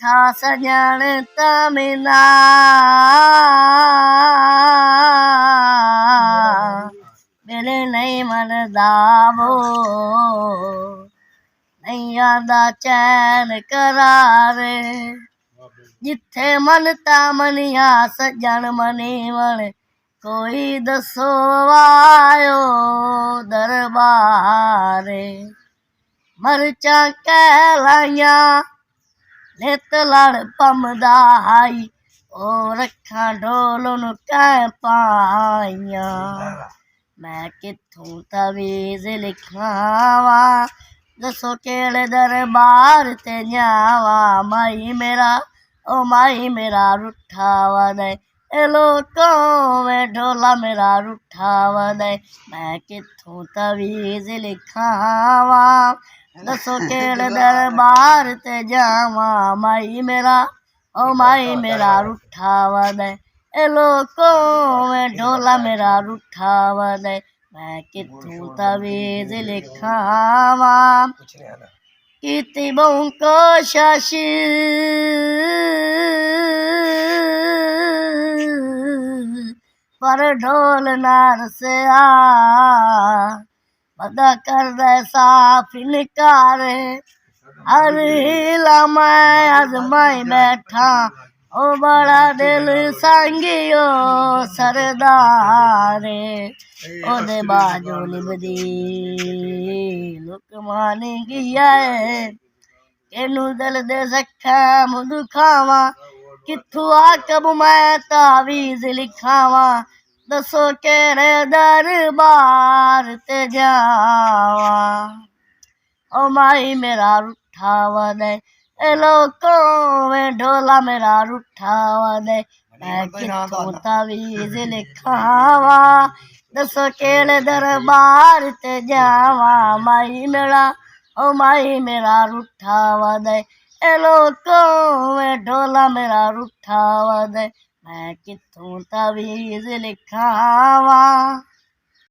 बैठा सजन तमिना मेरे नहीं मनदा वो नहीं आंदा चैन करार जिथे मनता मनिया सजन मनी मन कोई दसो आयो दरबार मरचा कहलाइया नित लड़ पमदा आई ओ रखा ढोल कह पाइया मैं किथों तवीज लिखावा दसो केड़े दरबार ते जावा माई मेरा ओ माई मेरा रूठा वदे ए लोकों में ढोला मेरा रूठा वदे मैं किथों तवीज लिखावा दसो केड़े दरबार ते जावा माई मेरा ओ माई मेरा रूठा वदे ए लोकों में ढोला मेरा रूठा वदे मैं किथों तवीज लिखावा कीती बहु कोशिश पर ढोल नार से बदा कर दे साफ इनकार हर हिला मैं अजमाई बैठा ओ बड़ा दिल संगियो सरदारे ओदे बाजो लिबदी लुक मानी गया केनू दिल दे सखा मुदु खावा किथू आकब मैं तावीज लिखावा दसो केड़े दरबार ते जावा ओ माई मेरा रूठा वदे ए लोकों में ढोला मेरा रूठा वदे मैं किथों तवीज लिखावा दसो केड़े दरबार ते जावा माई मेरा ओ माई मेरा रूठा वदे ए लोकों में ढोला मेरा रूठा वदे मैं किथों तवीज लिखावा।